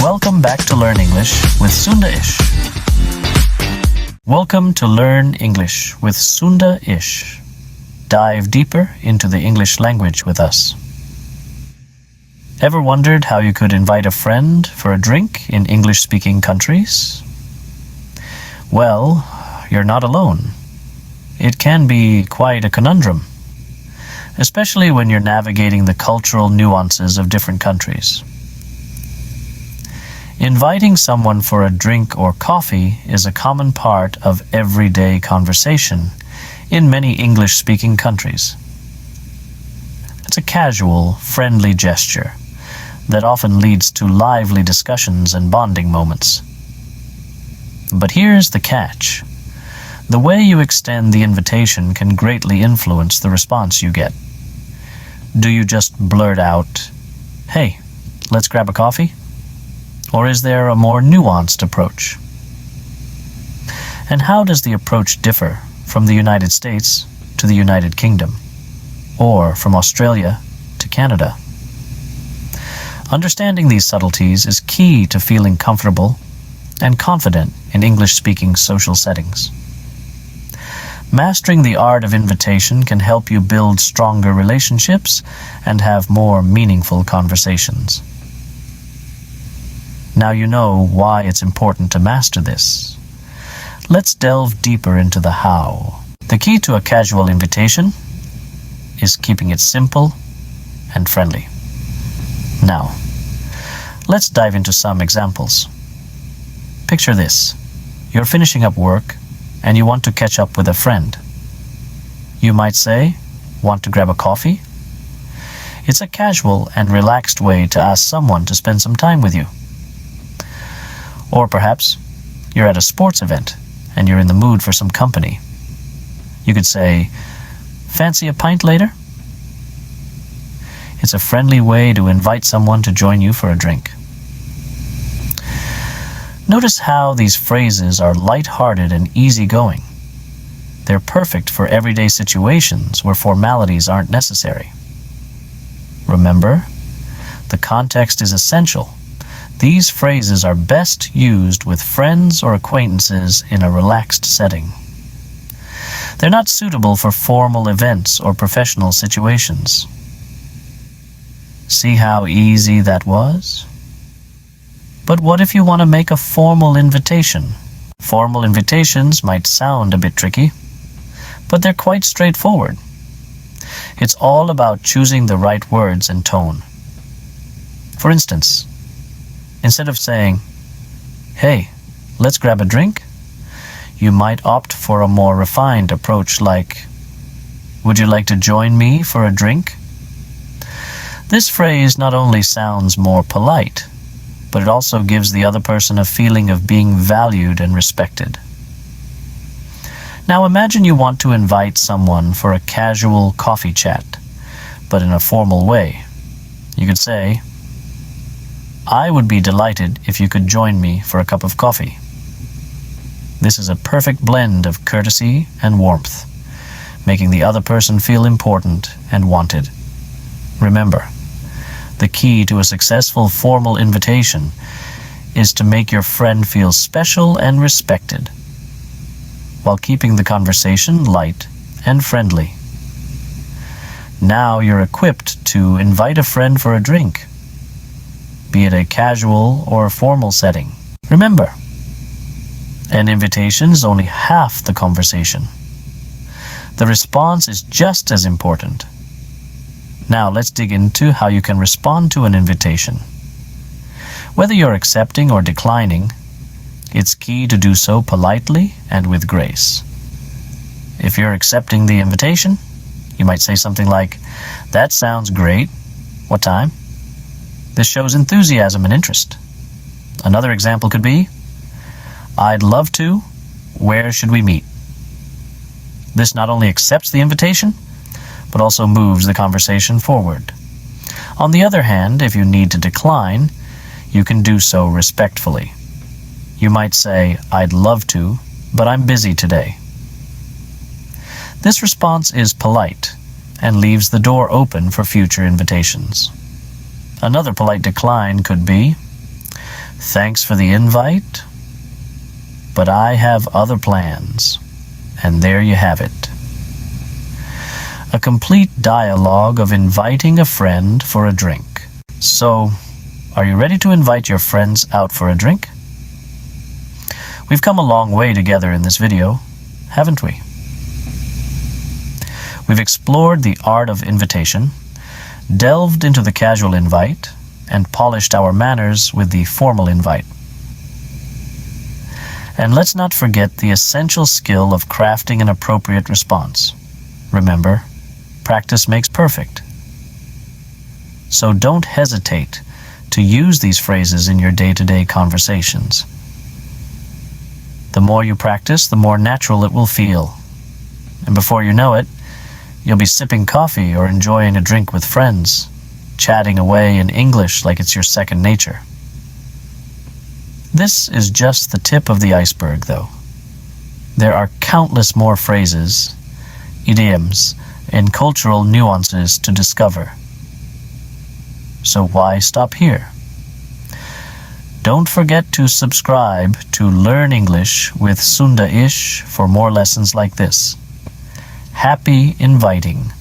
Welcome back to Learn English with Sunda-ish. Welcome to Learn English with Sunda-ish. Dive deeper into the English language with us. Ever wondered how you could invite a friend for a drink in English-speaking countries? Well, you're not alone. It can be quite a conundrum, especially when you're navigating the cultural nuances of different countries. Inviting someone for a drink or coffee is a common part of everyday conversation in many English-speaking countries. It's a casual, friendly gesture that often leads to lively discussions and bonding moments. But here's the catch. The way you extend the invitation can greatly influence the response you get. Do you just blurt out, "Hey, let's grab a coffee?" Or is there a more nuanced approach? And how does the approach differ from the United States to the United Kingdom, or from Australia to Canada? Understanding these subtleties is key to feeling comfortable and confident in English-speaking social settings. Mastering the art of invitation can help you build stronger relationships and have more meaningful conversations. Now you know why it's important to master this. Let's delve deeper into the how. The key to a casual invitation is keeping it simple and friendly. Now, let's dive into some examples. Picture this. You're finishing up work and you want to catch up with a friend. You might say, "Want to grab a coffee?" It's a casual and relaxed way to ask someone to spend some time with you. Or perhaps you're at a sports event and you're in the mood for some company. You could say, "Fancy a pint later?" It's a friendly way to invite someone to join you for a drink. Notice how these phrases are light-hearted and easygoing. They're perfect for everyday situations where formalities aren't necessary. Remember, the context is essential. These phrases are best used with friends or acquaintances in a relaxed setting. They're not suitable for formal events or professional situations. See how easy that was? But what if you want to make a formal invitation? Formal invitations might sound a bit tricky, but they're quite straightforward. It's all about choosing the right words and tone. For instance, instead of saying, "Hey, let's grab a drink," you might opt for a more refined approach like, "Would you like to join me for a drink?" This phrase not only sounds more polite, but it also gives the other person a feeling of being valued and respected. Now imagine you want to invite someone for a casual coffee chat, but in a formal way. You could say, "I would be delighted if you could join me for a cup of coffee." This is a perfect blend of courtesy and warmth, making the other person feel important and wanted. Remember, the key to a successful formal invitation is to make your friend feel special and respected, while keeping the conversation light and friendly. Now you're equipped to invite a friend for a drink, be it a casual or a formal setting. Remember, an invitation is only half the conversation. The response is just as important. Now let's dig into how you can respond to an invitation. Whether you're accepting or declining, it's key to do so politely and with grace. If you're accepting the invitation, you might say something like, "That sounds great. What time?" This shows enthusiasm and interest. Another example could be, "I'd love to. Where should we meet?" This not only accepts the invitation, but also moves the conversation forward. On the other hand, if you need to decline, you can do so respectfully. You might say, "I'd love to, but I'm busy today." This response is polite and leaves the door open for future invitations. Another polite decline could be, Thanks for the invite, but I have other plans. And there you have it. A complete dialogue of inviting a friend for a drink. So, are you ready to invite your friends out for a drink? We've come a long way together in this video, haven't we? We've explored the art of invitation, delved into the casual invite, and polished our manners with the formal invite. And let's not forget the essential skill of crafting an appropriate response. Remember, practice makes perfect. So don't hesitate to use these phrases in your day-to-day conversations. The more you practice, the more natural it will feel. And before you know it, you'll be sipping coffee or enjoying a drink with friends, chatting away in English like it's your second nature. This is just the tip of the iceberg, though. There are countless more phrases, idioms, and cultural nuances to discover. So why stop here? Don't forget to subscribe to Learn English with Sunda-ish for more lessons like this. Happy inviting!